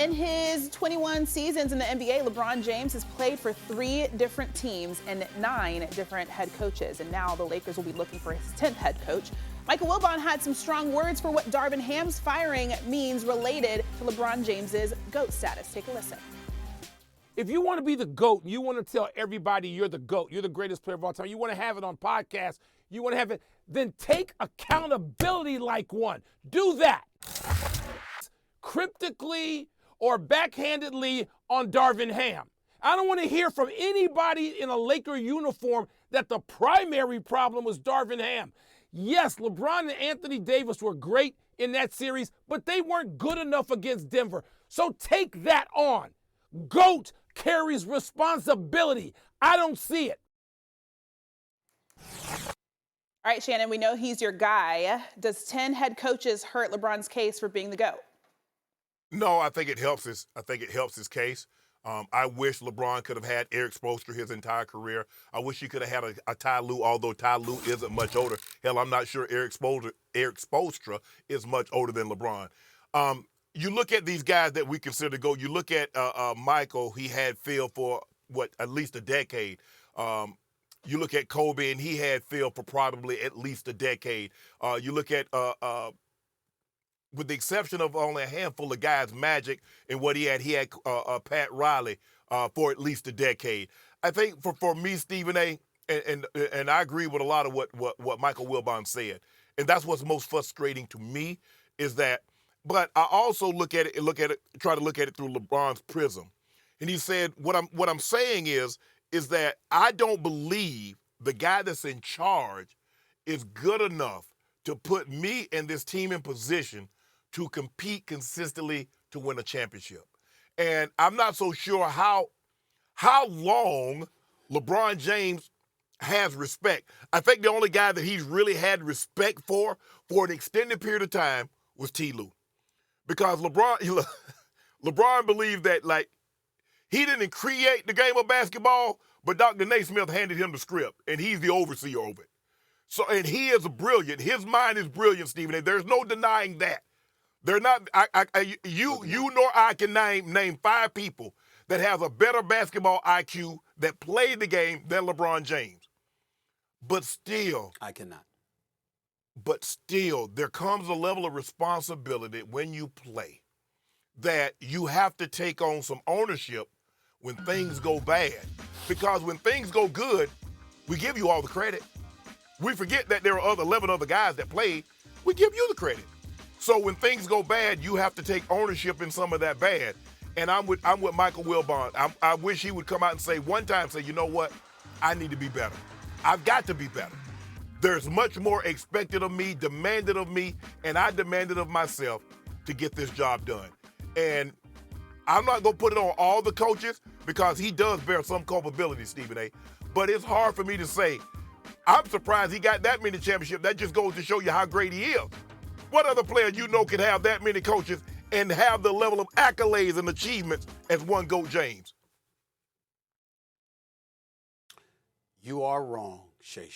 In his 21 seasons in the NBA, LeBron James has played for 3 different teams and 9 different head coaches. And now the Lakers will be looking for his 10th head coach. Michael Wilbon had some strong words for what Darvin Ham's firing means related to LeBron James's GOAT status. Take a listen. If you want to be the GOAT, you want to tell everybody you're the GOAT, you're the greatest player of all time, you want to have it on podcasts, you want to have it, then take accountability like one. Do that. Cryptically or backhandedly on Darvin Ham. I don't want to hear from anybody in a Laker uniform that the primary problem was Darvin Ham. Yes, LeBron and Anthony Davis were great in that series, but they weren't good enough against Denver. So take that on. GOAT carries responsibility. I don't see it. All right, Shannon, we know he's your guy. Does 10 head coaches hurt LeBron's case for being the GOAT? No, I think it helps his case. I wish LeBron could have had Eric Spoelstra his entire career. I wish he could have had a Ty Lue, although Ty Lue isn't much older. Hell, I'm not sure Eric Spoelstra is much older than LeBron. You look at these guys that we consider GOAT. You look at Michael, he had Phil for, at least a decade. You look at Kobe, and he had Phil for probably at least a decade. You look at with the exception of only a handful of guys, Magic and what he had Pat Riley for at least a decade. I think for me, Stephen A., and I agree with a lot of what Michael Wilbon said, and that's what's most frustrating to me is that. But I also try to look at it through LeBron's prism, and he said what I'm saying is that I don't believe the guy that's in charge is good enough to put me and this team in position to compete consistently to win a championship. And I'm not so sure how long LeBron James has respect. I think the only guy that he's really had respect for an extended period of time was T. Lue. Because LeBron believed that, like, he didn't create the game of basketball, but Dr. Naismith handed him the script, and he's the overseer of it. So, and he is brilliant. His mind is brilliant, Stephen A. There's no denying that. They're not. You nor I can name 5 people that have a better basketball IQ that played the game than LeBron James. But still, I cannot. But still, there comes a level of responsibility when you play that you have to take on some ownership when things go bad. Because when things go good, we give you all the credit. We forget that there are 11 other guys that played. We give you the credit. So when things go bad, you have to take ownership in some of that bad. And I'm with Michael Wilbon. I wish he would come out and say one time, you know what? I need to be better. I've got to be better. There's much more expected of me, demanded of me, and I demanded of myself to get this job done. And I'm not going to put it on all the coaches because he does bear some culpability, Stephen A. But it's hard for me to say, I'm surprised he got that many championships. That just goes to show you how great he is. What other player you know could have that many coaches and have the level of accolades and achievements as one GOAT James? You are wrong, Shay.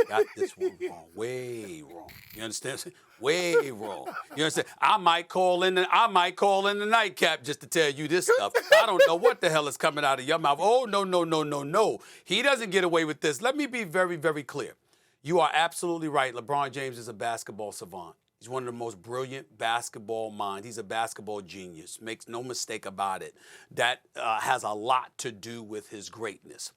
Got this one wrong, way wrong. You understand? Way wrong. You understand? I might call in the nightcap just to tell you this stuff. I don't know what the hell is coming out of your mouth. Oh, no. He doesn't get away with this. Let me be very, very clear. You are absolutely right. LeBron James is a basketball savant. He's one of the most brilliant basketball minds. He's a basketball genius. Makes no mistake about it. That has a lot to do with his greatness.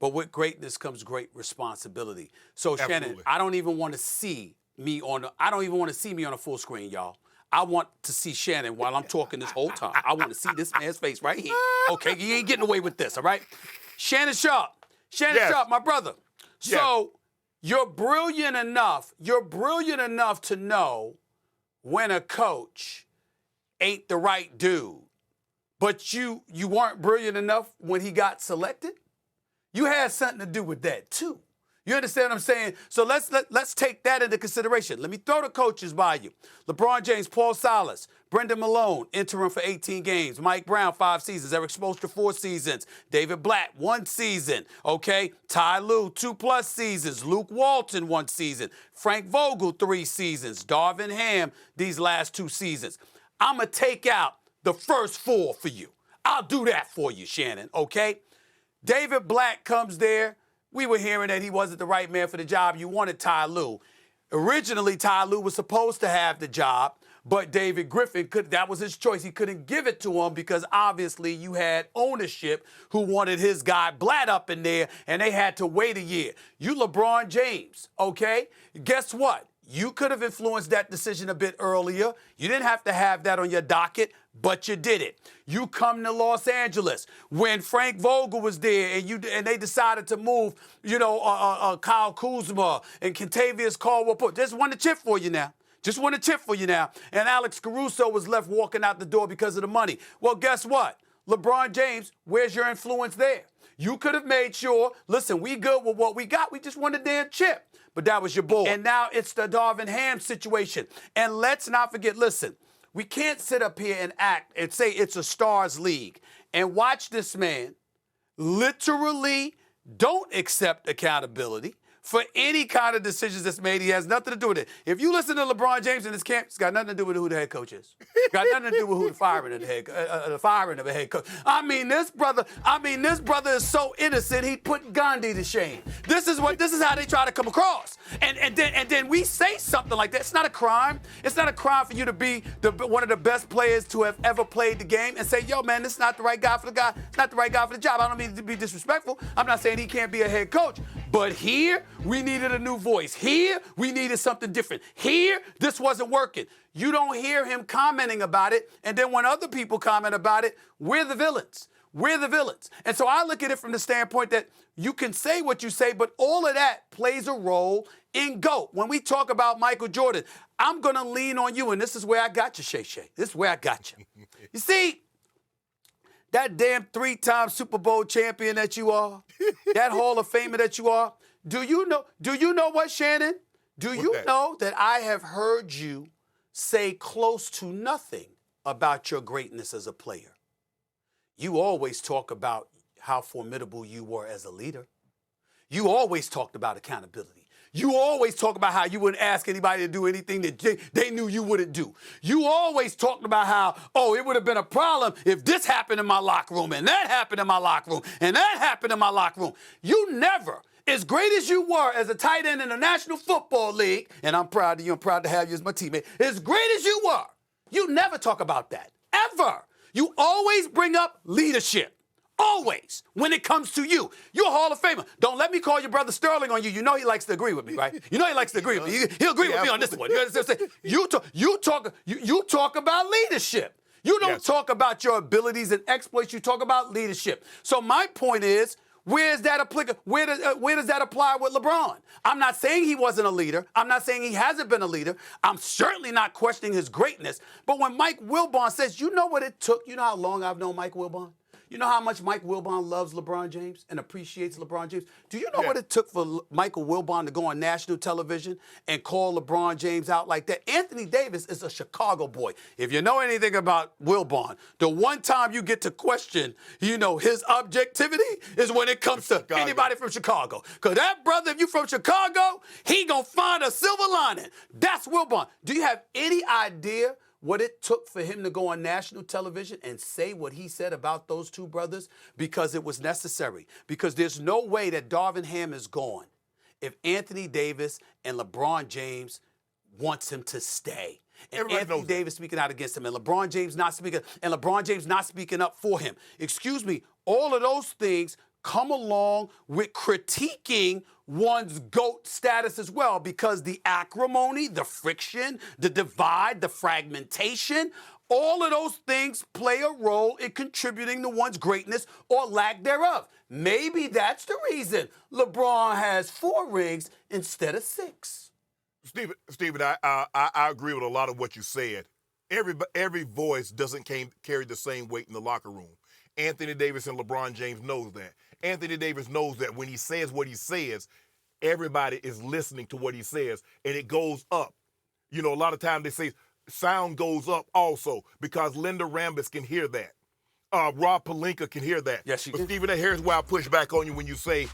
But with greatness comes great responsibility. So, absolutely. Shannon, I don't even want to see me on a full screen, y'all. I want to see Shannon while I'm talking this whole time. I want to see this man's face right here. Okay, you ain't getting away with this, all right? Shannon Sharpe, my brother. Yes. So you're brilliant enough to know when a coach ain't the right dude, but you weren't brilliant enough when he got selected? You had something to do with that, too. You understand what I'm saying? So let's take that into consideration. Let me throw the coaches by you. LeBron James, Paul Silas, Brendan Malone, interim for 18 games. Mike Brown, 5 seasons. Eric Spoelstra, 4 seasons. David Blatt, 1 season. Okay? Ty Lue, 2+ seasons. Luke Walton, 1 season. Frank Vogel, 3 seasons. Darvin Ham, these last 2 seasons. I'm going to take out the first 4 for you. I'll do that for you, Shannon, okay? David Black comes there. We were hearing that he wasn't the right man for the job. You wanted Ty Lue. Originally, Ty Lue was supposed to have the job, but David Griffin, that was his choice. He couldn't give it to him because obviously you had ownership who wanted his guy Blatt up in there, and they had to wait a year. You LeBron James, okay? Guess what? You could have influenced that decision a bit earlier. You didn't have to have that on your docket, but you did it. You come to Los Angeles when Frank Vogel was there, and they decided to move, Kyle Kuzma and Kentavious Caldwell. Just won the chip for you now. Just won a chip for you now. And Alex Caruso was left walking out the door because of the money. Well, guess what? LeBron James, where's your influence there? You could have made sure, listen, we good with what we got. We just won a damn chip. But that was your boy. And now it's the Darvin Ham situation. And let's not forget, listen, we can't sit up here and act and say it's a stars league and watch this man literally don't accept accountability for any kind of decisions that's made. He has nothing to do with it. If you listen to LeBron James in this camp, it's got nothing to do with who the head coach is. It's got nothing to do with who the firing of the head coach. I mean, this brother is so innocent, he put Gandhi to shame. This is how they try to come across. And then we say something like that. It's not a crime. It's not a crime for you to be one of the best players to have ever played the game and say, yo, man, this is not the right guy for the guy. It's not the right guy for the job. I don't mean to be disrespectful. I'm not saying he can't be a head coach. But here, we needed a new voice. Here, we needed something different. Here, this wasn't working. You don't hear him commenting about it. And then when other people comment about it, we're the villains. We're the villains. And so I look at it from the standpoint that you can say what you say, but all of that plays a role in GOAT. When we talk about Michael Jordan, I'm going to lean on you, and this is where I got you, Shay Shay. This is where I got you. You see, that damn 3-time Super Bowl champion that you are, that Hall of Famer that you are, do you know what, Shannon? Do you know that I have heard you say close to nothing about your greatness as a player? You always talk about how formidable you were as a leader. You always talked about accountability. You always talk about how you wouldn't ask anybody to do anything that they knew you wouldn't do. You always talked about how, it would have been a problem if this happened in my locker room and that happened in my locker room and that happened in my locker room. You never, as great as you were as a tight end in the National Football League, and I'm proud of you, I'm proud to have you as my teammate, as great as you were, you never talk about that, ever. You always bring up leadership. Always, when it comes to you. You're a Hall of Famer. Don't let me call your brother Sterling on you. You know he likes to agree with me, right? You know he likes to agree with me. He'll agree with me on this one. You talk about leadership. You don't talk about your abilities and exploits. You talk about leadership. So my point is, where does that apply with LeBron? I'm not saying he wasn't a leader. I'm not saying he hasn't been a leader. I'm certainly not questioning his greatness. But when Mike Wilbon says, you know what it took? You know how long I've known Mike Wilbon? You know how much Mike Wilbon loves LeBron James and appreciates LeBron James? Do you know what it took for Michael Wilbon to go on national television and call LeBron James out like that? Anthony Davis is a Chicago boy. If you know anything about Wilbon, the one time you get to question, his objectivity is when it comes to anybody from Chicago. Because that brother, if you from Chicago, he gonna find a silver lining. That's Wilbon. Do you have any idea what it took for him to go on national television and say what he said about those two brothers? Because it was necessary. Because there's no way that Darvin Ham is gone if Anthony Davis and LeBron James wants him to stay. And everybody Anthony Davis speaking out against him, and LeBron James not speaking up for him. Excuse me, all of those things come along with critiquing one's GOAT status as well, because the acrimony, the friction, the divide, the fragmentation, all of those things play a role in contributing to one's greatness or lack thereof. Maybe that's the reason LeBron has 4 rings instead of 6. Stephen, I agree with a lot of what you said. Every voice doesn't carry the same weight in the locker room. Anthony Davis and LeBron James knows that. Anthony Davis knows that when he says what he says, everybody is listening to what he says, and it goes up. A lot of times they say sound goes up also because Linda Rambis can hear that. Rob Pelinka can hear that. Yes, she can. But Stephen, here's where I push back on you when you say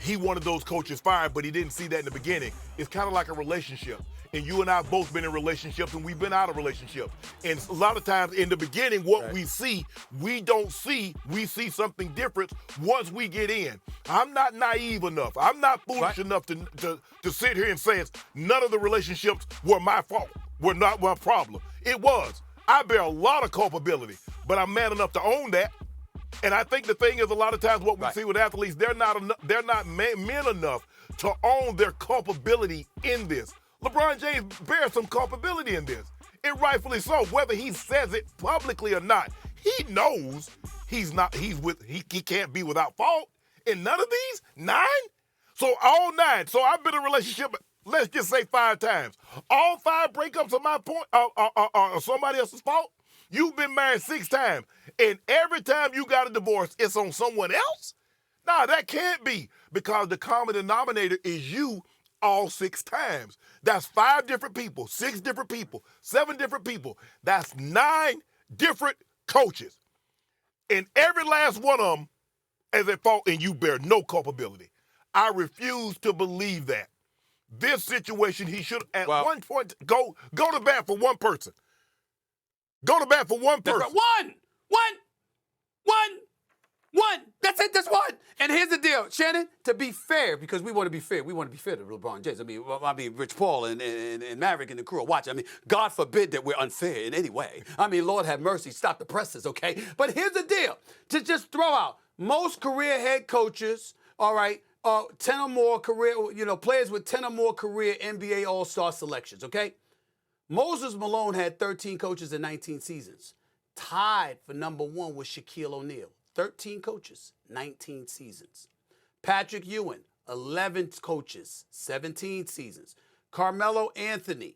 he wanted those coaches fired, but he didn't see that in the beginning. It's kind of like a relationship. And you and I have both been in relationships, and we've been out of relationships. And a lot of times in the beginning, what we see, we don't see. We see something different once we get in. I'm not naive enough. I'm not foolish enough to sit here and say none of the relationships were my fault, were not my problem. It was. I bear a lot of culpability, but I'm man enough to own that. And I think the thing is, a lot of times what we see with athletes, they're not men enough to own their culpability in this. LeBron James bears some culpability in this, and rightfully so. Whether he says it publicly or not, he knows he can't be without fault in none of these 9. So all 9. So I've been in a relationship, let's just say 5 times. All 5 breakups are my point, are somebody else's fault. You've been married 6 times, and every time you got a divorce, it's on someone else? Nah, that can't be, because the common denominator is you all 6 times. That's 5 different people, 6 different people, 7 different people. That's 9 different coaches. And every last one of them is at fault, and you bear no culpability. I refuse to believe that. This situation, he should at one point go to bat for one person. Go to bat for one person. One. That's it. That's one. And here's the deal, Shannon. To be fair, because we want to be fair. We want to be fair to LeBron James. I mean, Rich Paul and Maverick and the crew are watching. I mean, God forbid that we're unfair in any way. I mean, Lord have mercy. Stop the presses, okay? But here's the deal. To just throw out most career head coaches, all right, 10 or more career, players with 10 or more career NBA All-Star selections, okay? Moses Malone had 13 coaches in 19 seasons. Tied for number 1 was Shaquille O'Neal. 13 coaches, 19 seasons. Patrick Ewing, 11 coaches, 17 seasons. Carmelo Anthony,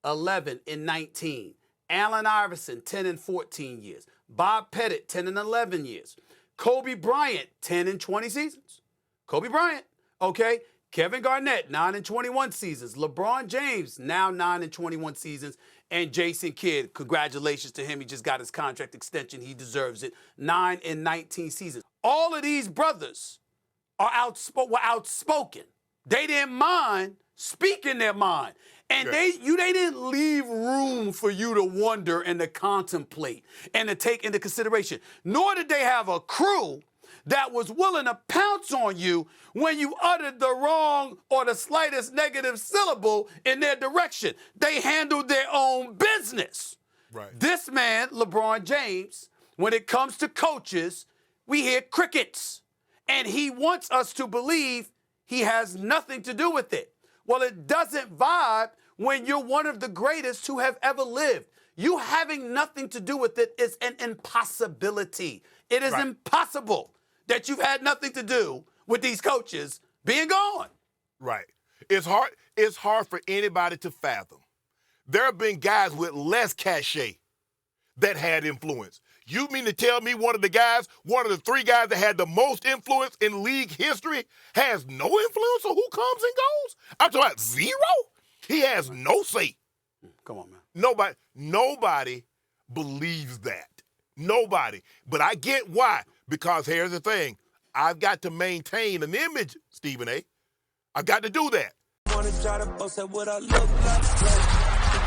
11 in 19. Allen Iverson, 10 and 14 years. Bob Pettit, 10 and 11 years. Kobe Bryant, 10 and 20 seasons. Kobe Bryant, okay? Kevin Garnett, 9 and 21 seasons. LeBron James, now 9 and 21 seasons. And Jason Kidd, congratulations to him. He just got his contract extension. He deserves it. 9 and 19 seasons. All of these brothers were outspoken. They didn't mind speaking their mind. And they didn't leave room for you to wonder and to contemplate and to take into consideration. Nor did they have a crew that was willing to pounce on you when you uttered the wrong or the slightest negative syllable in their direction. They handled their own business. Right. This man, LeBron James, when it comes to coaches, we hear crickets. And he wants us to believe he has nothing to do with it. Well, it doesn't vibe when you're one of the greatest who have ever lived. You having nothing to do with it is an impossibility. It is impossible that you've had nothing to do with these coaches being gone. Right. It's hard for anybody to fathom. There have been guys with less cachet that had influence. You mean to tell me one of the 3 guys that had the most influence in league history has no influence on who comes and goes? I'm talking about 0? He has no say. Come on, man. Nobody believes that. Nobody. But I get why. Because here's the thing. I've got to maintain an image, Stephen A. I've got to do that. Wanna try to boast at what I look like. Think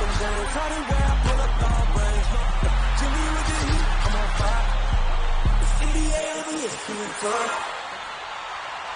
I'm gonna try to wear, I pull up long range. Jimmy with the heat, I'm on fire. It's NBA, I'm a